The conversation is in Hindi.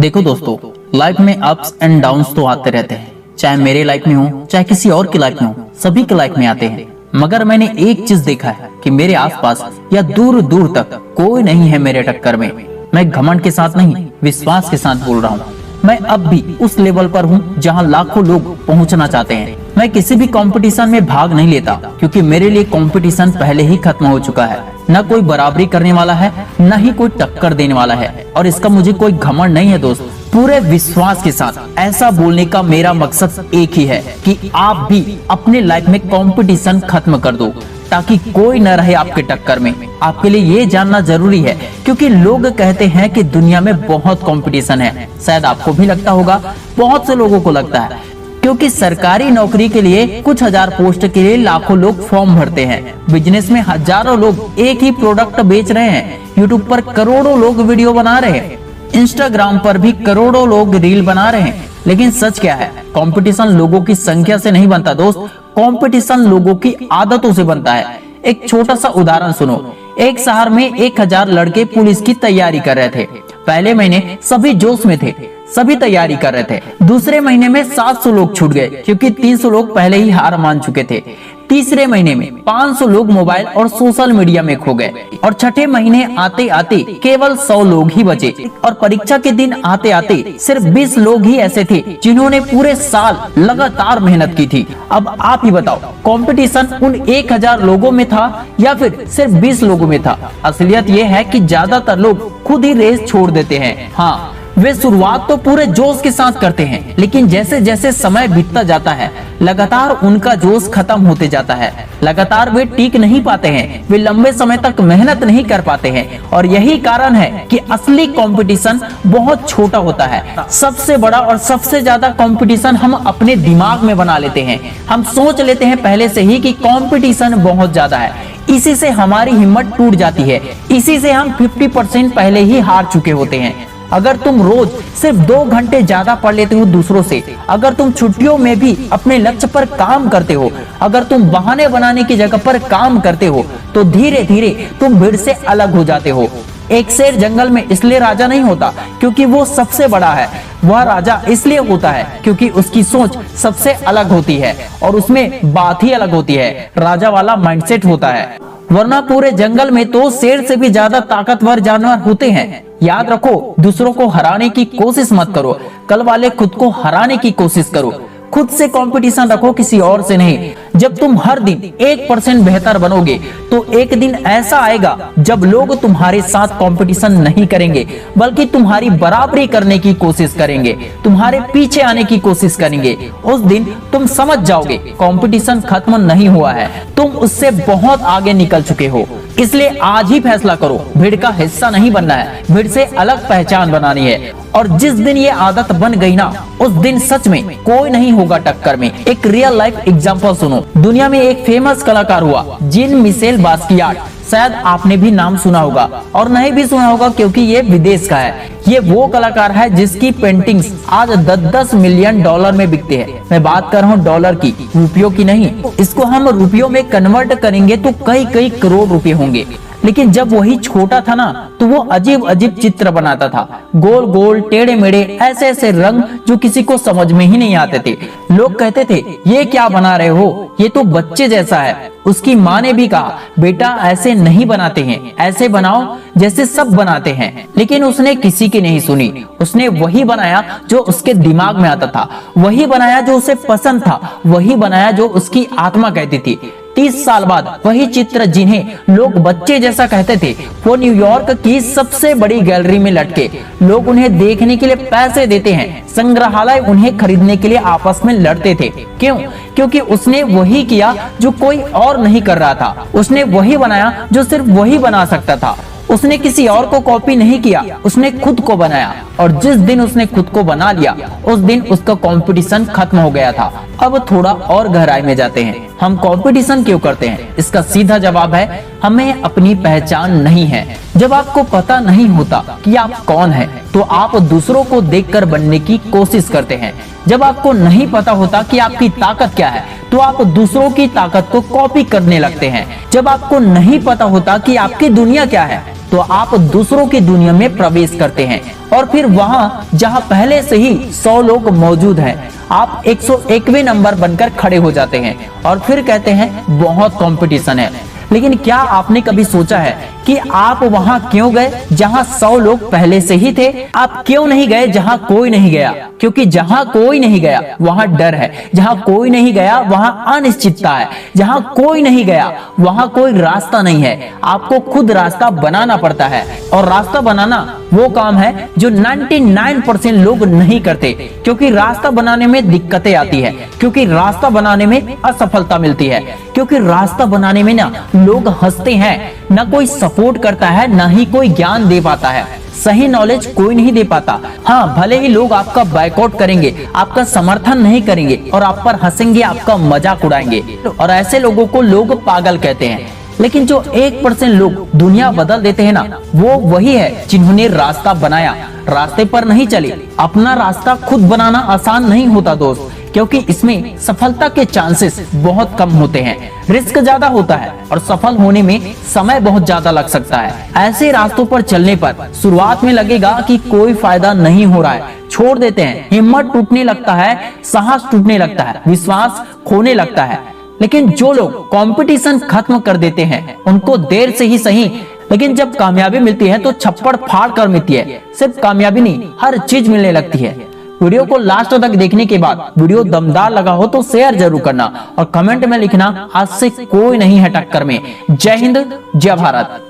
देखो दोस्तों, लाइफ में अप्स एंड डाउन्स तो आते रहते हैं। चाहे मेरे लाइफ में हो चाहे किसी और की लाइफ में हो, सभी के लाइफ में आते हैं। मगर मैंने एक चीज देखा है कि मेरे आसपास या दूर दूर तक कोई नहीं है मेरे टक्कर में। मैं घमंड के साथ नहीं, विश्वास के साथ बोल रहा हूँ। मैं अब भी उस लेवल पर हूँ जहाँ लाखों लोग पहुँचना चाहते हैं। मैं किसी भी कंपटीशन में भाग नहीं लेता क्योंकि मेरे लिए कंपटीशन पहले ही खत्म हो चुका है। न कोई बराबरी करने वाला है, न ही कोई टक्कर देने वाला है, और इसका मुझे कोई घमंड नहीं है दोस्त। पूरे विश्वास के साथ ऐसा बोलने का मेरा मकसद एक ही है कि आप भी अपने लाइफ में कंपटीशन खत्म कर दो ताकि कोई न रहे आपके टक्कर में। आपके लिए ये जानना जरूरी है क्योंकि लोग कहते हैं कि दुनिया में बहुत कंपटीशन है। शायद आपको भी लगता होगा, बहुत से लोगों को लगता है, क्योंकि सरकारी नौकरी के लिए कुछ हजार पोस्ट के लिए लाखों लोग फॉर्म भरते हैं। बिजनेस में हजारों लोग एक ही प्रोडक्ट बेच रहे हैं। यूट्यूब पर करोड़ों लोग वीडियो बना रहे हैं। इंस्टाग्राम पर भी करोड़ों लोग रील बना रहे हैं। लेकिन सच क्या है? कंपटीशन लोगों की संख्या से नहीं बनता दोस्त, कंपटीशन लोगों की आदतों से बनता है। एक छोटा सा उदाहरण सुनो। एक शहर में 1000 लड़के पुलिस की तैयारी कर रहे थे। पहले महीने सभी जोश में थे, सभी तैयारी कर रहे थे। दूसरे महीने में 700 लोग छूट गए क्योंकि 300 लोग पहले ही हार मान चुके थे। तीसरे महीने में 500 लोग मोबाइल और सोशल मीडिया में खो गए, और छठे महीने आते आते केवल 100 लोग ही बचे, और परीक्षा के दिन आते आते सिर्फ 20 लोग ही ऐसे थे जिन्होंने पूरे साल लगातार मेहनत की थी। अब आप ही बताओ, कंपटीशन उन 1000 लोगों में था या फिर सिर्फ 20 लोगों में था? असलियत ये है कि ज्यादातर लोग खुद ही रेस छोड़ देते हैं। हाँ, वे शुरुआत तो पूरे जोश के साथ करते हैं, लेकिन जैसे जैसे समय बीतता जाता है लगातार उनका जोश खत्म होते जाता है। लगातार वे टिक नहीं पाते हैं, वे लंबे समय तक मेहनत नहीं कर पाते हैं, और यही कारण है कि असली कंपटीशन बहुत छोटा होता है। सबसे बड़ा और सबसे ज्यादा कंपटीशन हम अपने दिमाग में बना लेते हैं। हम सोच लेते हैं पहले से ही कि कंपटीशन बहुत ज्यादा है। इसी से हमारी हिम्मत टूट जाती है। इसी से हम 50% पहले ही हार चुके होते हैं। अगर तुम रोज सिर्फ 2 घंटे ज्यादा पढ़ लेते हो दूसरों से, अगर तुम छुट्टियों में भी अपने लक्ष्य पर काम करते हो, अगर तुम बहाने बनाने की जगह पर काम करते हो, तो धीरे धीरे तुम भीड़ से अलग हो जाते हो। एक शेर जंगल में इसलिए राजा नहीं होता क्योंकि वो सबसे बड़ा है, वह राजा इसलिए होता है क्योंकि उसकी सोच सबसे अलग होती है और उसमें बात ही अलग होती है। राजा वाला माइंडसेट होता है। वरना पूरे जंगल में तो शेर से भी ज्यादा ताकतवर जानवर होते हैं। याद रखो, दूसरों को हराने की कोशिश मत करो, कल वाले खुद को हराने की कोशिश करो। खुद से कंपटीशन रखो, किसी और से नहीं। जब तुम हर दिन 1% बेहतर बनोगे तो एक दिन ऐसा आएगा जब लोग तुम्हारे साथ कंपटीशन नहीं करेंगे बल्कि तुम्हारी बराबरी करने की कोशिश करेंगे, तुम्हारे पीछे आने की कोशिश करेंगे। उस दिन तुम समझ जाओगे कंपटीशन खत्म नहीं हुआ है, तुम उससे बहुत आगे निकल चुके हो। इसलिए आज ही फैसला करो, भीड़ का हिस्सा नहीं बनना है, भीड़ से अलग पहचान बनानी है। और जिस दिन ये आदत बन गई ना, उस दिन सच में कोई नहीं होगा टक्कर में। एक रियल लाइफ एग्जांपल सुनो। दुनिया में एक फेमस कलाकार हुआ, जीन मिशेल बास्कियाट। शायद आपने भी नाम सुना होगा और नहीं भी सुना होगा क्योंकि ये विदेश का है। ये वो कलाकार है जिसकी पेंटिंग्स आज 10-10 मिलियन डॉलर में बिकते हैं। मैं बात कर रहा हूँ डॉलर की, रुपयों की नहीं। इसको हम रुपयों में कन्वर्ट करेंगे तो कई करोड़ रुपए होंगे। लेकिन जब वही छोटा था ना, तो वो अजीब अजीब चित्र बनाता था, गोल गोल टेढ़े मेढ़े, ऐसे ऐसे रंग जो किसी को समझ में ही नहीं आते थे। लोग कहते थे, ये क्या बना रहे हो, ये तो बच्चे जैसा है। उसकी माँ ने भी कहा, बेटा ऐसे नहीं बनाते हैं, ऐसे बनाओ जैसे सब बनाते हैं। लेकिन उसने किसी की नहीं सुनी। उसने वही बनाया जो उसके दिमाग में आता था, वही बनाया जो उसे पसंद था, वही बनाया जो उसकी आत्मा कहती थी। 30 साल बाद वही चित्र जिन्हें लोग बच्चे जैसा कहते थे, वो न्यूयॉर्क की सबसे बड़ी गैलरी में लटके। लोग उन्हें देखने के लिए पैसे देते हैं, संग्रहालय उन्हें खरीदने के लिए आपस में लड़ते थे। क्यों? क्योंकि उसने वही किया जो कोई और नहीं कर रहा था। उसने वही बनाया जो सिर्फ वही बना सकता था। उसने किसी और को कॉपी नहीं किया, उसने खुद को बनाया। और जिस दिन उसने खुद को बना लिया, उस दिन उसका कंपटीशन खत्म हो गया था। अब थोड़ा और गहराई में जाते हैं। हम कंपटीशन क्यों करते हैं? इसका सीधा जवाब है, हमें अपनी पहचान नहीं है। जब आपको पता नहीं होता कि आप कौन हैं, तो आप दूसरों को देखकर बनने की कोशिश करते हैं। जब आपको नहीं पता होता कि आपकी ताकत क्या है, तो आप दूसरों की ताकत को कॉपी करने लगते हैं। जब आपको नहीं पता होता कि आपकी दुनिया क्या है, तो आप दूसरों की दुनिया में प्रवेश करते हैं और फिर वहां जहां पहले से ही 100 लोग मौजूद हैं, आप 101वें नंबर बनकर खड़े हो जाते हैं और फिर कहते हैं बहुत कंपटीशन है। लेकिन क्या आपने कभी सोचा है कि आप वहां क्यों गए जहां 100 लोग पहले से ही थे? आप क्यों नहीं गए जहां कोई नहीं गया? क्योंकि जहां कोई नहीं गया वहां डर है, जहां कोई नहीं गया वहां अनिश्चितता है, जहां कोई नहीं गया वहां कोई रास्ता नहीं है। आपको खुद रास्ता बनाना पड़ता है और रास्ता बनाना वो काम है जो 99% लोग नहीं करते, क्योंकि रास्ता बनाने में दिक्कतें आती है, क्योंकि रास्ता बनाने में असफलता मिलती है, क्योंकि रास्ता बनाने में ना लोग हंसते हैं, ना कोई सपोर्ट करता है, ना ही कोई ज्ञान दे पाता है, सही नॉलेज कोई नहीं दे पाता। हाँ, भले ही लोग आपका बायकॉट करेंगे, आपका समर्थन नहीं करेंगे और आप पर हंसेंगे, आपका मजाक उड़ाएंगे और ऐसे लोगों को लोग पागल कहते हैं। लेकिन जो 1% लोग दुनिया बदल देते हैं ना, वो वही है जिन्होंने रास्ता बनाया, रास्ते पर नहीं चले। अपना रास्ता खुद बनाना आसान नहीं होता दोस्त, क्योंकि इसमें सफलता के चांसेस बहुत कम होते हैं, रिस्क ज्यादा होता है और सफल होने में समय बहुत ज्यादा लग सकता है। ऐसे रास्तों पर चलने पर शुरुआत में लगेगा कि कोई फायदा नहीं हो रहा है, छोड़ देते हैं, हिम्मत टूटने लगता है, साहस टूटने लगता है, विश्वास खोने लगता है। लेकिन जो लोग कंपटीशन खत्म कर देते हैं उनको देर से ही सही, लेकिन जब कामयाबी मिलती है तो छप्पड़ फाड़ कर मिलती है। सिर्फ कामयाबी नहीं, हर चीज मिलने लगती है। वीडियो को लास्ट तक देखने के बाद वीडियो दमदार लगा हो तो शेयर जरूर करना और कमेंट में लिखना आज से कोई नहीं है टक्कर में। जय हिंद, जय भारत।